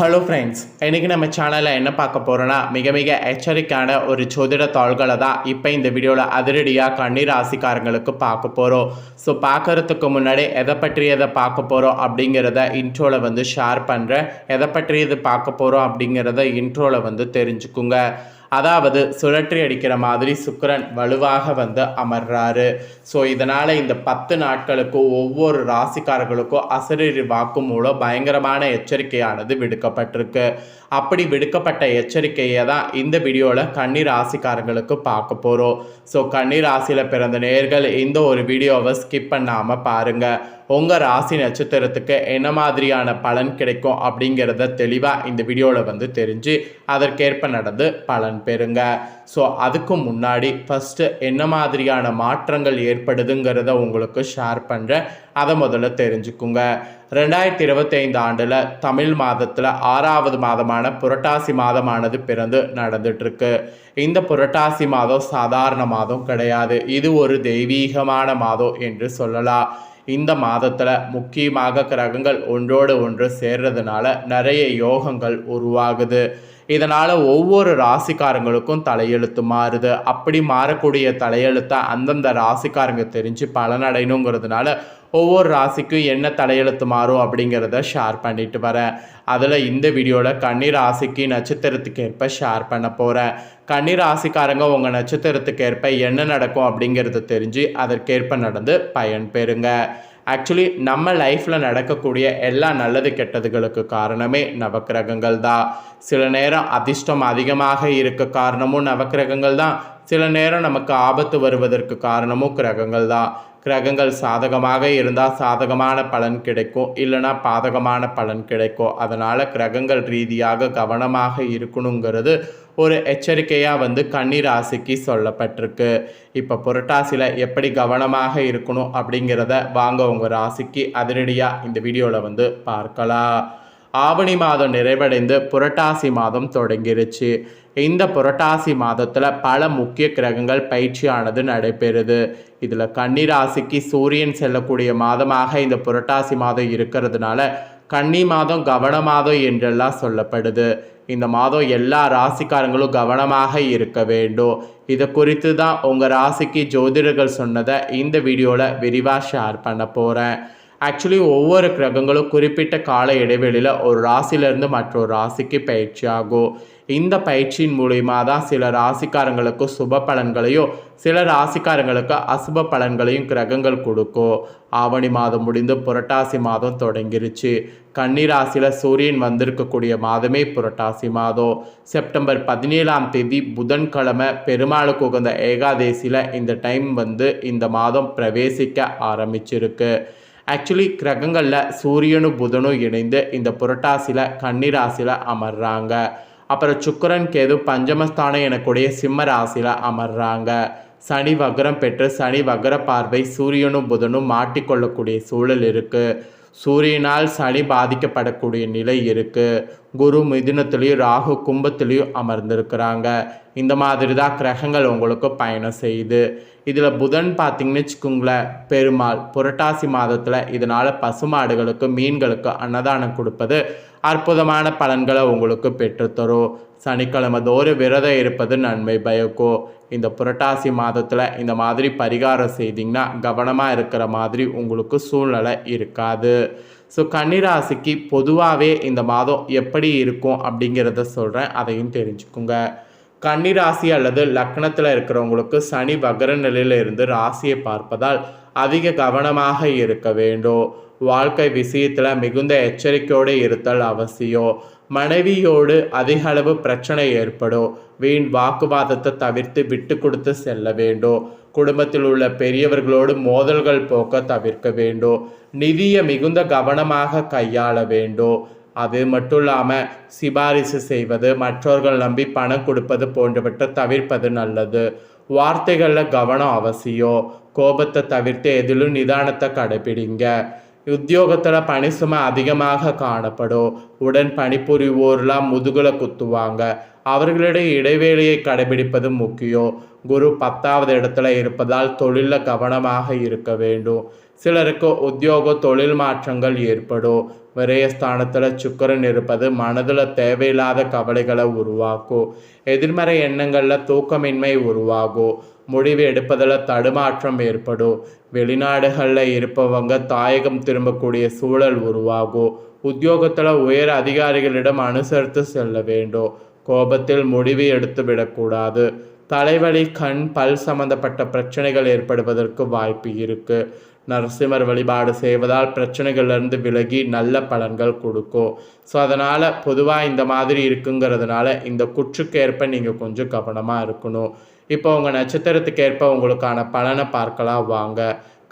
Hello friends, இன்றைக்கி நம்ம சேனலில் என்ன பார்க்க போகிறோன்னா மிக மிக எச்சரிக்கையான ஒரு ஜோதிட தாள்களை தான் இப்போ இந்த வீடியோவில் அதிரடியாக கண்ணீர் ராசிக்காரங்களுக்கு பார்க்க போகிறோம். ஸோ பார்க்குறதுக்கு முன்னாடி எதை பார்க்க போகிறோம் அப்படிங்கிறத இன்ட்ரோவில் ஷேர் பண்ணுறேன். எதை பார்க்க போகிறோம் அப்படிங்கிறத இன்ட்ரோவில் தெரிஞ்சுக்குங்க. அதாவது சுழற்றி அடிக்கிற மாதிரி சுக்கிரன் வலுவாக அமர்றாரு. ஸோ இதனால் இந்த 10 நாட்களுக்கு ஒவ்வொரு ராசிக்காரர்களுக்கும் அசரீரி வாக்கு மூலம் பயங்கரமான எச்சரிக்கையானது விடுக்கப்பட்டிருக்கு. அப்படி விடுக்கப்பட்ட எச்சரிக்கையை தான் இந்த வீடியோவில் கன்னி ராசிக்காரங்களுக்கு பார்க்க போகிறோம். ஸோ கன்னி ராசியில் பிறந்த நேயர்கள் இந்த ஒரு வீடியோவை ஸ்கிப் பண்ணாமல் பாருங்கள். உங்கள் ராசி நட்சத்திரத்துக்கு என்ன மாதிரியான பலன் கிடைக்கும் அப்படிங்கிறத தெளிவாக இந்த வீடியோவில் தெரிஞ்சு அதற்கேற்ப நடந்து பலன் பெறுங்க. ஸோ அதுக்கு முன்னாடி ஃபஸ்ட்டு என்ன மாதிரியான மாற்றங்கள் ஏற்படுதுங்கிறத உங்களுக்கு ஷேர் பண்ணுறேன். அதை முதல்ல தெரிஞ்சுக்குங்க. 2025 ஆண்டில் தமிழ் மாதத்தில் 6வது மாதமான புரட்டாசி மாதமானது பிறந்து நடந்துட்டுருக்கு. இந்த புரட்டாசி மாதம் சாதாரண மாதம் கிடையாது. இது ஒரு தெய்வீகமான மாதம் என்று சொல்லலாம். இந்த மாதத்தில் முக்கியமாக கிரகங்கள் ஒன்றோடு ஒன்று சேர்றதுனால நிறைய யோகங்கள் உருவாகுது. இதனால் ஒவ்வொரு ராசிக்காரங்களுக்கும் தலையெழுத்து மாறுது. அப்படி மாறக்கூடிய தலையெழுத்தை அந்தந்த ராசிக்காரங்க தெரிஞ்சு பலனடையணுங்கிறதுனால ஒவ்வொரு ராசிக்கும் என்ன தலையெழுத்து மாறும் அப்படிங்கிறத ஷேர் பண்ணிட்டு வரேன். அதில் இந்த வீடியோவில் கன்னி ராசிக்கு நட்சத்திரத்துக்கு ஏற்ப ஷேர் பண்ண போகிறேன். கன்னி ராசிக்காரங்க உங்கள் நட்சத்திரத்துக்கு ஏற்ப என்ன நடக்கும் அப்படிங்கிறத தெரிஞ்சு அதற்கேற்ப நடந்து பயன் பெறுங்க. ஆக்சுவலி நம்ம லைஃப்பில் நடக்கக்கூடிய எல்லா நல்லது கெட்டதுகளுக்கு காரணமே நவக்கிரகங்கள் தான். சில நேரம் அதிர்ஷ்டம் அதிகமாக இருக்க காரணமும் நவக்கிரகங்கள் தான். சில நேரம் நமக்கு ஆபத்து வருவதற்கு காரணமும் கிரகங்கள் தான். கிரகங்கள் சாதகமாக இருந்தால் சாதகமான பலன் கிடைக்கும், இல்லைனா பாதகமான பலன் கிடைக்கும். அதனால் கிரகங்கள் ரீதியாக கவனமாக இருக்கணுங்கிறது ஒரு எச்சரிக்கையாக கன்னி ராசிக்கு சொல்லப்பட்டிருக்கு. இப்போ புரட்டாசியில் எப்படி கவனமாக இருக்கணும் அப்படிங்கிறத வாங்க உங்கள் ராசிக்கு அதிரடியாக இந்த வீடியோவில் பார்க்கலாம். ஆவணி மாதம் நிறைவடைந்து புரட்டாசி மாதம் தொடங்கிருச்சு. இந்த புரட்டாசி மாதத்தில் பல முக்கிய கிரகங்கள் பயிற்சியானது நடைபெறுது. இதில் கன்னி ராசிக்கு சூரியன் செல்லக்கூடிய மாதமாக இந்த புரட்டாசி மாதம் இருக்கிறதுனால கன்னி மாதம் கவன மாதம் என்றெல்லாம் சொல்லப்படுது. இந்த மாதம் எல்லா ராசிக்காரங்களும் கவனமாக இருக்க வேண்டும். இதை குறித்து தான் உங்கள் ராசிக்கு ஜோதிடர்கள் சொன்னதை இந்த வீடியோவில் விரிவாக ஷேர் பண்ண போகிறேன். ஆக்சுவலி ஒவ்வொரு கிரகங்களும் குறிப்பிட்ட கால இடைவெளியில் ஒரு ராசியிலேருந்து மற்றொரு ராசிக்கு பயிற்சி ஆகும். இந்த பயிற்சியின் மூலிமா தான் சில ராசிக்காரங்களுக்கு சுப பலன்களையும் சில ராசிக்காரங்களுக்கு அசுப பலன்களையும் கிரகங்கள் கொடுக்கும். ஆவணி மாதம் முடிந்து புரட்டாசி மாதம் தொடங்கிருச்சு. கன்னி ராசியில் சூரியன் வந்திருக்கக்கூடிய மாதமே புரட்டாசி மாதம். செப்டம்பர் 17ஆம் தேதி புதன்கிழமை பெருமாளுக்கு உகந்த ஏகாதேசியில் இந்த டைம் இந்த மாதம் பிரவேசிக்க ஆரம்பிச்சிருக்கு. ஆக்சுவலி கிரகங்களில் சூரியனும் புதனும் இணைந்து இந்த புரட்டாசியில் கன்னி ராசியில் அமர்றாங்க. அப்புறம் சுக்கிரன் கேது பஞ்சமஸ்தானம் எனக்கூடிய சிம்ம ராசியில் அமர்றாங்க. சனி வக்ரம் பெற்று சனி வக்ர பார்வை சூரியனும் புதனும் மாட்டிக்கொள்ளக்கூடிய சூழல் இருக்குது. சூரியனால் சனி பாதிக்கப்படக்கூடிய நிலை இருக்குது. குரு மிதுனத்துலேயும் ராகு கும்பத்துலேயும் அமர்ந்திருக்கிறாங்க. இந்த மாதிரி தான் கிரகங்கள் உங்களுக்கு பயணம் செய்யுது. இதில் புதன் பார்த்திங்கன்னு வச்சுக்கோங்களேன், பெருமாள் புரட்டாசி மாதத்தில் இதனால் பசுமாடுகளுக்கு மீன்களுக்கு அன்னதானம் கொடுப்பது அற்புதமான பலன்களை உங்களுக்கு பெற்றுத்தரும். சனிக்கிழமை தோறும் விரதம் இருப்பது நன்மை பயக்கும். இந்த புரட்டாசி மாதத்தில் இந்த மாதிரி பரிகாரம் செய்திங்கன்னா கவனமாக இருக்கிற மாதிரி உங்களுக்கு சூழ்நிலை இருக்காது. ஸோ கன்னிராசிக்கு பொதுவாகவே இந்த மாதம் எப்படி இருக்கும் அப்படிங்கிறத சொல்கிறேன், அதையும் தெரிஞ்சுக்குங்க. கன்னிராசி அல்லது லக்னத்தில் இருக்கிறவங்களுக்கு சனி வக்ர நிலையில் இருந்து ராசியை பார்ப்பதால் அதிக கவனமாக இருக்க வேண்டும். வாழ்க்கை விஷயத்தில் மிகுந்த எச்சரிக்கையோடு இருத்தல் அவசியம். மனைவியோடு அதிக அளவு பிரச்சனை ஏற்படும். வீண் வாக்குவாதத்தை தவிர்த்து விட்டு கொடுத்து செல்ல வேண்டும். குடும்பத்தில் உள்ள பெரியவர்களோடு மோதல்கள் போக்க தவிர்க்க வேண்டும். நிதியை மிகுந்த கவனமாக கையாள வேண்டும். அது மட்டும் இல்லாமல் சிபாரிசு செய்வது, மற்றவர்கள் நம்பி பணம் கொடுப்பது போன்றவற்றை தவிர்ப்பது நல்லது. வார்த்தைகளில் கவனம் அவசியம். கோபத்தை தவிர்த்து எதிலும் நிதானத்தை கடைபிடிங்க. உத்தியோகத்தில் பணி சுமை அதிகமாக காணப்படும். உடன் பணிபுரிவோர்லாம் முதுகுல குத்துவாங்க. அவர்களிடையே இடைவேளையை கடைபிடிப்பது முக்கியம். குரு 10வது இடத்துல இருப்பதால் தொழிலில் கவனமாக இருக்க வேண்டும். சிலருக்கு உத்தியோக தொழில் மாற்றங்கள் ஏற்படும். விரயஸ்தானத்தில் சுக்கிரன் இருப்பது மனதில் தேவையில்லாத கவலைகளை உருவாக்கும். எதிர்மறை எண்ணங்களில் தூக்கமின்மை உருவாகும். முடிவு எடுப்பதில் தடுமாற்றம் ஏற்படும். வெளிநாடுகளில் இருப்பவங்க தாயகம் திரும்பக்கூடிய சூழல் உருவாகும். உத்தியோகத்தில் உயர் அதிகாரிகளிடம் அனுசரித்து செல்ல வேண்டும். கோபத்தில் முடிவு எடுத்து விடக்கூடாது. தலைவலி, கண், பல் சம்பந்தப்பட்ட பிரச்சனைகள் ஏற்படுவதற்கு வாய்ப்பு இருக்கு. நரசிம்மர் வழிபாடு செய்வதால் பிரச்சனைகள்லேருந்து விலகி நல்ல பலன்கள் கொடுக்கும். ஸோ அதனால் பொதுவாக இந்த மாதிரி இருக்குங்கிறதுனால இந்த குற்றுக்கேற்ப நீங்கள் கொஞ்சம் கவனமாக இருக்கணும். இப்போ உங்கள் நட்சத்திரத்துக்கேற்ப உங்களுக்கான பலனை பார்க்கலாம் வாங்க.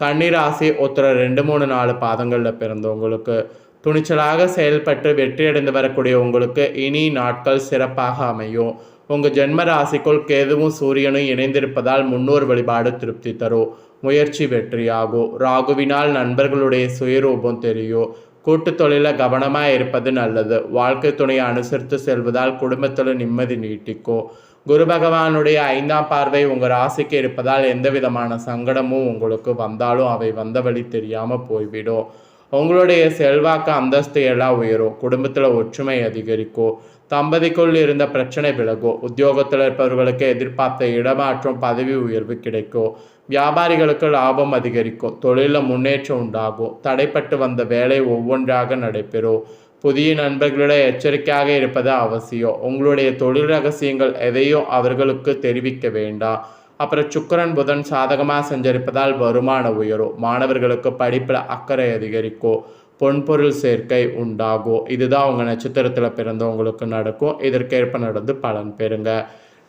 கன்னிராசி உத்திர 2, 3, 4 பாதங்களில் பிறந்தவங்களுக்கு துணிச்சலாக செயல்பட்டு வெற்றியடைந்து வரக்கூடிய உங்களுக்கு இனி நாட்கள் சிறப்பாக அமையும். உங்கள் ஜென்ம ராசிக்குள் கேதுவும் சூரியனும் இணைந்திருப்பதால் முன்னோர் வழிபாடு திருப்தி தரும். முயற்சி வெற்றியாகும். ராகுவினால் நண்பர்களுடைய சுயரூபம் தெரியும். கூட்டு தொழிலில் கவனமாக இருப்பது நல்லது. வாழ்க்கை துணையை அனுசரித்து செல்வதால் குடும்பத்தில் நிம்மதி நீட்டிக்கும். குரு பகவானுடைய 5ஆம் பார்வை உங்கள் ராசிக்கு இருப்பதால் எந்த விதமான சங்கடமும் உங்களுக்கு வந்தாலும் அவை வந்த வழி தெரியாமல் போய்விடும். உங்களுடைய செல்வாக்கு அந்தஸ்து எல்லாம் உயரும். குடும்பத்தில் ஒற்றுமை அதிகரிக்கும். தம்பதிக்குள் இருந்த பிரச்சனை விலகும். உத்தியோகத்தில் இருப்பவர்களுக்கு எதிர்பார்த்த இடமாற்றம், பதவி உயர்வு கிடைக்கும். வியாபாரிகளுக்கு லாபம் அதிகரிக்கும். தொழிலில் முன்னேற்றம் உண்டாகும். தடைப்பட்டு வந்த வேலை ஒவ்வொன்றாக நடைபெறும். புதிய நண்பர்களிடம் எச்சரிக்கையாக இருப்பது அவசியம். உங்களுடைய தொழில் ரகசியங்கள் எதையும் அவர்களுக்கு தெரிவிக்க வேண்டாம். அப்புறம் சுக்கிரன் புதன் சாதகமாக செஞ்சிருப்பதால் வருமானம் உயரும். மாணவர்களுக்கு படிப்பில் அக்கறை அதிகரிக்கும். பொன்பொருள் சேர்க்கை உண்டாகும். இதுதான் உங்கள் நட்சத்திரத்தில் பிறந்தவங்களுக்கு நடக்கும். இதற்கேற்ப நடந்து பலன் பெறுங்க.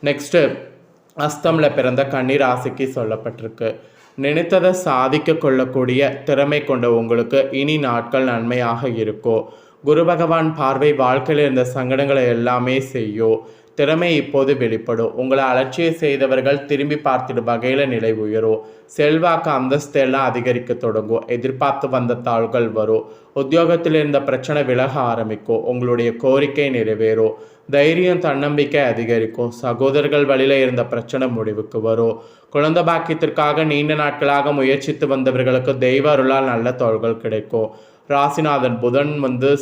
நெக்ஸ்ட்டு அஸ்தமில் பிறந்த கன்னி ராசிக்கு சொல்லப்பட்டிருக்கு. நினைத்ததை சாதிக்க கொள்ளக்கூடிய திறமை கொண்ட உங்களுக்கு இனி நாட்கள் நன்மையாக இருக்கும். குரு பகவான் பார்வை வாழ்க்கையில் இருந்த சங்கடங்களை எல்லாமே செய்யும். திறமை இப்போது வெளிப்படும். உங்களை அலட்சிய செய்தவர்கள் திரும்பி பார்த்திடும் வகையில் நிலை உயரும். செல்வாக்கு அந்தஸ்து எல்லாம் அதிகரிக்க தொடங்கும். எதிர்பார்த்து வந்த தாள்கள் வரும். உத்தியோகத்தில் இருந்த பிரச்சனை விலக ஆரம்பிக்கும். உங்களுடைய கோரிக்கை நிறைவேறும். தைரியம், தன்னம்பிக்கை அதிகரிக்கும். சகோதரர்கள் வழியில் இருந்த பிரச்சனை முடிவுக்கு வரும். குழந்தை பாக்கியத்திற்காக நீண்ட நாட்களாக முயற்சித்து வந்தவர்களுக்கு தெய்வ அருளால் நல்ல தோள்கள் கிடைக்கும். ராசிநாதன் புதன்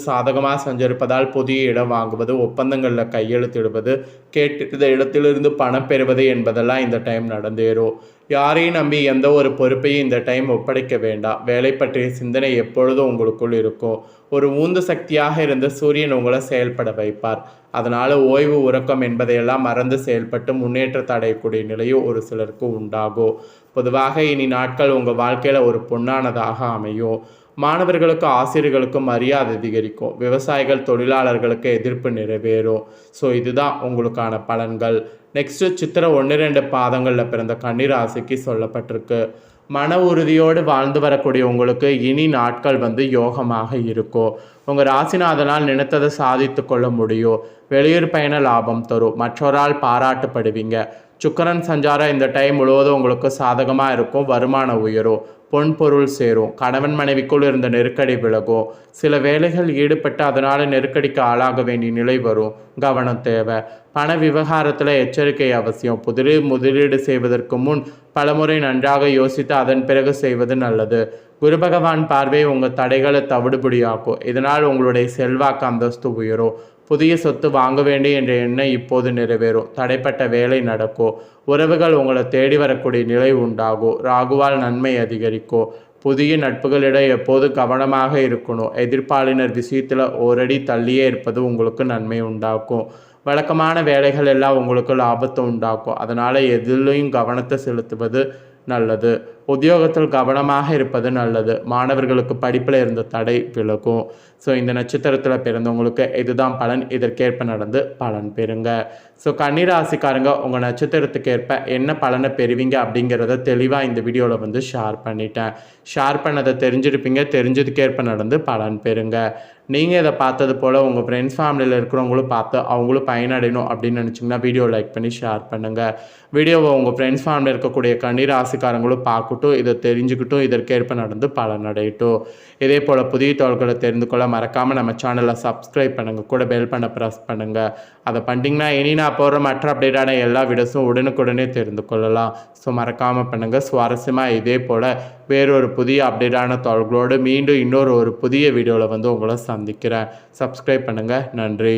சாதகமாக செஞ்சிருப்பதால் புதிய இடம் வாங்குவது, ஒப்பந்தங்களில் கையெழுத்திடுவது, கேட்டிருந்த இடத்திலிருந்து பணம் பெறுவது என்பதெல்லாம் இந்த டைம் நடந்தேறும். யாரையும் நம்பி எந்த ஒரு பொறுப்பையும் இந்த டைம் ஒப்படைக்க வேண்டாம். வேலை பற்றிய சிந்தனை எப்பொழுதும் உங்களுக்குள் இருக்கும். ஒரு ஊந்து சக்தியாக இருந்து சூரியன் உங்களை செயல்பட வைப்பார். அதனால் ஓய்வு, உறக்கம் என்பதையெல்லாம் மறந்து செயல்பட்டு முன்னேற்றத்தை அடையக்கூடிய நிலையும் ஒரு சிலருக்கு உண்டாகும். பொதுவாக இனி நாட்கள் உங்கள் வாழ்க்கையில் ஒரு பொன்னானதாக அமையும். மாணவர்களுக்கு, ஆசிரியர்களுக்கு மரியாதை அதிகரிக்கும். விவசாயிகள், தொழிலாளர்களுக்கு எதிர்ப்பு நிறைவேறும். ஸோ இதுதான் உங்களுக்கான பலன்கள். நெக்ஸ்ட்டு சித்திரை 1, 2 பாதங்களில் பிறந்த கன்னிராசிக்கு சொல்லப்பட்டிருக்கு. மன உறுதியோடு வாழ்ந்து வரக்கூடிய உங்களுக்கு இனி நாட்கள் யோகமாக இருக்கும். உங்கள் ராசிநாதனால் நினைத்ததை சாதித்து கொள்ள முடியும். வெளியூர் பயண லாபம் தரும். மற்றொரால் பாராட்டுப்படுவீங்க. சுக்கிரன் சஞ்சாரம் இந்த டைம் முழுவதும் உங்களுக்கு சாதகமாக இருக்கும். வருமானம் உயரும். பொன்பொருள் சேரும். கணவன் மனைவிக்குள் இருந்த நெருக்கடி விலகும். சில வேலைகள் ஈடுபட்டு அதனால் நெருக்கடிக்கு ஆளாக வேண்டிய நிலை வரும். கவனம் தேவை. பண விவகாரத்தில் எச்சரிக்கை அவசியம். முதலீடு செய்வதற்கு முன் பலமுறை நன்றாக யோசித்து அதன் பிறகு செய்வது நல்லது. குரு பகவான் பார்வை உங்கள் தடைகளை தவிடுபடியாக்கும். இதனால் உங்களுடைய செல்வாக்கு அந்தஸ்து உயரும். புதிய சொத்து வாங்க வேண்டும் என்ற எண்ணம் இப்போது நிறைவேறும். தடைப்பட்ட வேலை நடக்கும். உறவுகள் உங்களை தேடி வரக்கூடிய நிலை உண்டாகும். ராகுவால் நன்மை அதிகரிக்கும். புதிய நட்புகளிடம் எப்போது கவனமாக இருக்கணும். எதிர்ப்பாளினர் விஷயத்தில் ஓரடி தள்ளியே இருப்பது உங்களுக்கு நன்மை உண்டாக்கும். வழக்கமான வேலைகள் எல்லாம் உங்களுக்கு லாபத்தை உண்டாக்கும். அதனால் எதிலையும் கவனத்தை செலுத்துவது நல்லது. உத்தியோகத்தில் கவனமாக இருப்பது நல்லது. மாணவர்களுக்கு படிப்பில் இருந்த தடை விலகும். ஸோ இந்த நட்சத்திரத்தில் பிறந்தவங்களுக்கு இதுதான் பலன். இதற்கேற்ப நடந்து பலன் பெறுங்க. ஸோ கன்னிராசிக்காரங்க உங்கள் நட்சத்திரத்துக்கு ஏற்ப என்ன பலனை பெறுவீங்க அப்படிங்கிறத தெளிவாக இந்த வீடியோவில் ஷேர் பண்ணிட்டேன். ஷேர் பண்ணதை தெரிஞ்சிருப்பீங்க. தெரிஞ்சதுக்கேற்ப நடந்து பலன் பெறுங்க. நீங்கள் இதை பார்த்தது போல் உங்கள் ஃப்ரெண்ட்ஸ் ஃபேமிலியில் இருக்கிறவங்களும் பார்த்து அவங்களும் பயனடையணும் அப்படின்னு நினச்சிங்கன்னா வீடியோ லைக் பண்ணி ஷேர் பண்ணுங்கள். வீடியோவை உங்கள் ஃப்ரெண்ட்ஸ் ஃபேமிலியில் இருக்கக்கூடிய கன்னிராசிக்காரங்களும் பார்க்கட்டும், இதை தெரிஞ்சுக்கிட்டும், இதற்கேற்ப நடந்து பலனடையட்டும். இதே போல் புதிய தகவல்களை தெரிந்து கொள்ள மறக்காமல் நம்ம சேனலை சப்ஸ்கிரைப் பண்ணுங்கள், கூட பெல் பண்ண ப்ரெஸ் பண்ணுங்கள். அதை பண்ணிட்டீங்கன்னா இனி நான் போடுற மற்ற அப்டேட்டான எல்லா வீடியோஸும் உடனுக்குடனே தெரிந்து கொள்ளலாம். ஸோ மறக்காமல் பண்ணுங்கள். சுவாரஸ்யமாக இதே போல் வேறொரு புதிய அப்டேட்டான தகவல்களோடு மீண்டும் இன்னொரு புதிய வீடியோவில் உங்களை சந்திக்கிறேன். சப்ஸ்கிரைப் பண்ணுங்கள். நன்றி.